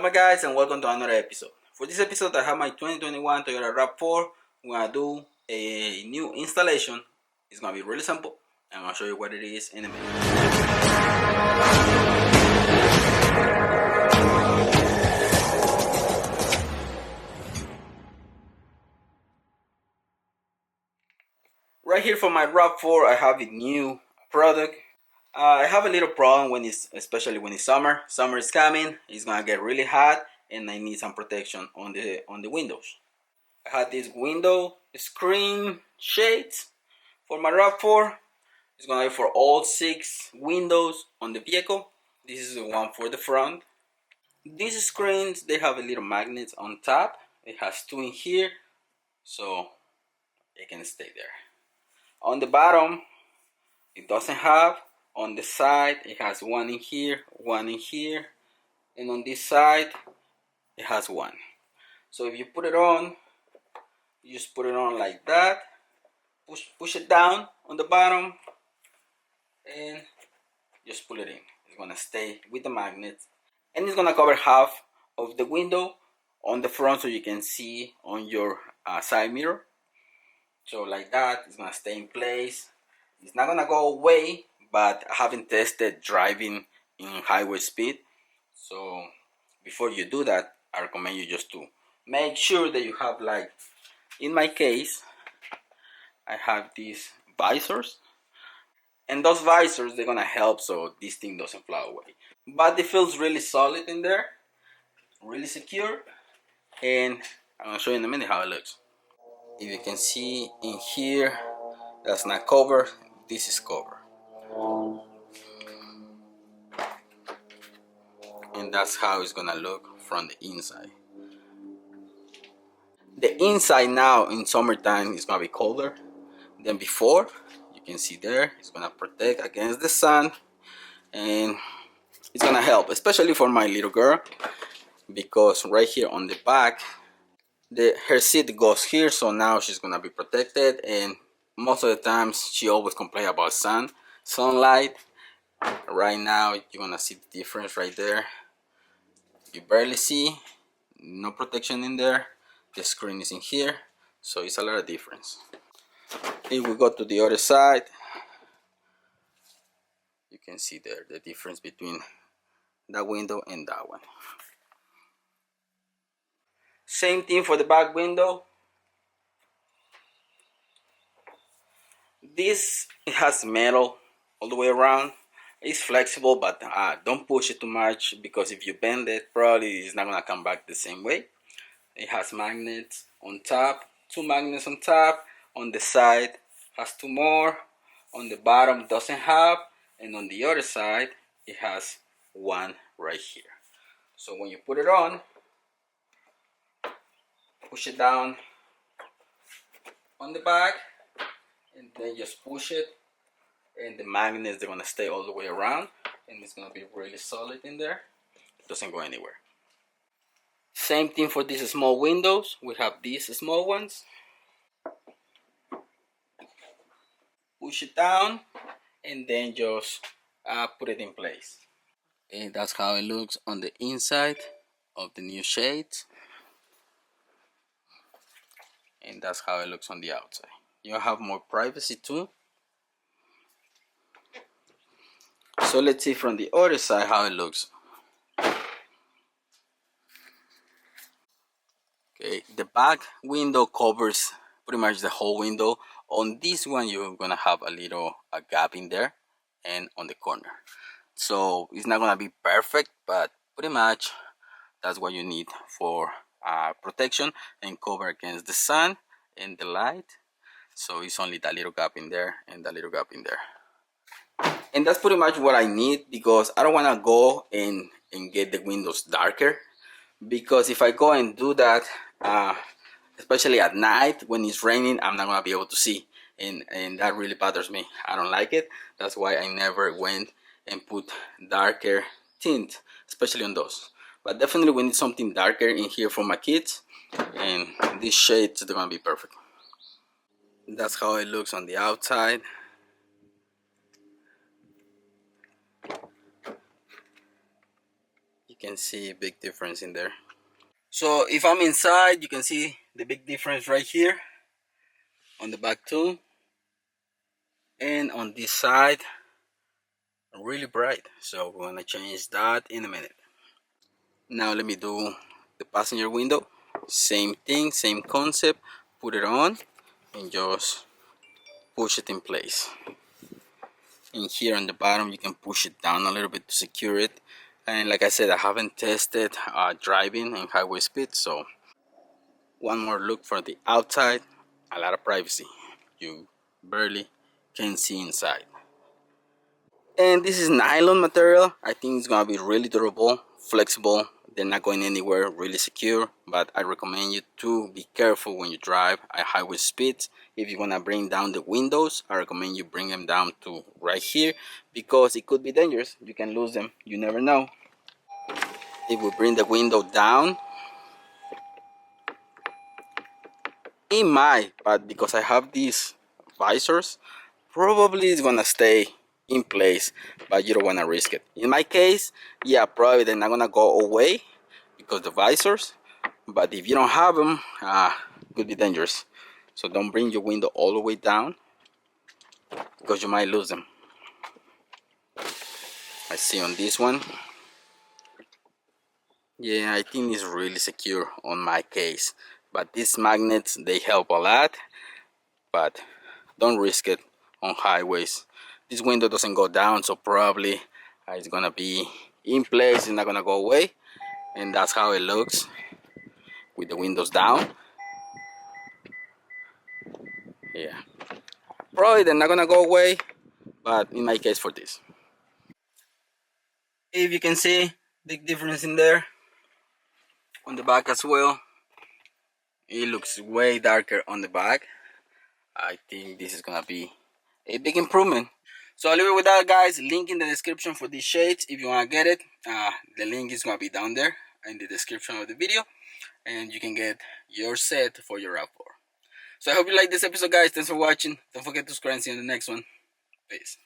my guys, and welcome to another episode. For this episode I have my 2021 Toyota RAV4. I'm gonna do a new installation. It's gonna be really simple. I'm gonna show you what it is in a minute. Right here for my RAV4 I have a new product. I have a little problem especially when it's summer. Summer is coming. It's gonna get really hot, and I need some protection on the windows. I had this window screen shades for my RAV4. It's gonna be for all 6 windows on the vehicle. This is the one for the front. These screens, they have a little magnets on top. It has 2 in here, so it can stay there. On the bottom, it doesn't have. On the side, it has 1 in here, 1 in here, and on this side, it has 1. So if you put it on, you just put it on like that. Push it down on the bottom, and just pull it in. It's gonna stay with the magnets, and it's gonna cover half of the window on the front, so you can see on your side mirror. So like that, it's gonna stay in place. It's not gonna go away, but I haven't tested driving in highway speed. So before you do that, I recommend you just to make sure that you have, like in my case, I have these visors. And those visors, they're gonna help so this thing doesn't fly away. But it feels really solid in there, really secure. And I'm gonna show you in a minute how it looks. If you can see in here, that's not covered, this is covered. And that's how it's gonna look from the inside. The inside now in summertime is gonna be colder than before. You can see there, it's gonna protect against the sun, and it's gonna help, especially for my little girl, because right here on the back, her seat goes here, so now she's gonna be protected. And most of the times she always complains about sunlight. Right now you're gonna see the difference right there. You barely see, no protection in there. The screen is in here, so it's a lot of difference. If we go to the other side, you can see there the difference between that window and that one. Same thing for the back window. This, it has metal all the way around. It's flexible, but don't push it too much, because if you bend it, probably it's not gonna come back the same way. It has magnets on top, 2 magnets on top. On the side has 2 more. On the bottom doesn't have, and on the other side it has 1 right here. So when you put it on, push it down on the back, and then just push it, and the magnets, they're gonna stay all the way around, and it's gonna be really solid in there. It doesn't go anywhere. Same thing for these small windows. We have these small ones. Push it down, and then just put it in place. And that's how it looks on the inside of the new shades, and that's how it looks on the outside. You have more privacy too. So let's see from the other side how it looks. Okay, the back window covers pretty much the whole window. On this one, you're gonna have a gap in there and on the corner. So it's not gonna be perfect, but pretty much that's what you need for protection and cover against the sun and the light. So it's only that little gap in there and that little gap in there. And that's pretty much what I need, because I don't wanna go and get the windows darker. Because if I go and do that, especially at night when it's raining, I'm not gonna be able to see, and that really bothers me. I don't like it. That's why I never went and put darker tint, especially on those. But definitely we need something darker in here for my kids, and these shades, they're gonna be perfect. That's how it looks on the outside. You You can see a big difference in there. So if I'm inside, you can see the big difference right here on the back too, and on this side really bright. So we're gonna change that in a minute. Now let me do the passenger window. Same thing, same concept. Put it on and just push it in place. And here on the bottom you can push it down a little bit to secure it. And like I said, I haven't tested driving in highway speed, so one more look for the outside. A lot of privacy. You barely can see inside. And this is nylon material. I think it's gonna be really durable, flexible. They're not going anywhere, really secure. But I recommend you to be careful when you drive at highway speeds. If you wanna bring down the windows, I recommend you bring them down to right here, because it could be dangerous. You can lose them, you never know. If we bring the window down, it might, but because I have these visors, probably it's gonna stay in place, but you don't want to risk it. In my case, yeah, probably they're not gonna go away because the visors, but if you don't have them, it could be dangerous. So don't bring your window all the way down because you might lose them. I see on this one, yeah, I think it's really secure on my case, but these magnets, they help a lot, but don't risk it on highways. This window doesn't go down, so probably it's gonna be in place, it's not gonna go away, and that's how it looks with the windows down. Yeah, probably they're not gonna go away, but in my case for this, if you can see big difference in there on the back as well. It looks way darker on the back. I think this is gonna be a big improvement. So I'll leave it with that, guys. Link in the description for these shades if you want to get it. The link is going to be down there in the description of the video, and you can get your set for your RAV4. So I hope you like this episode, guys. Thanks for watching. Don't forget to subscribe and see you in the next one. Peace.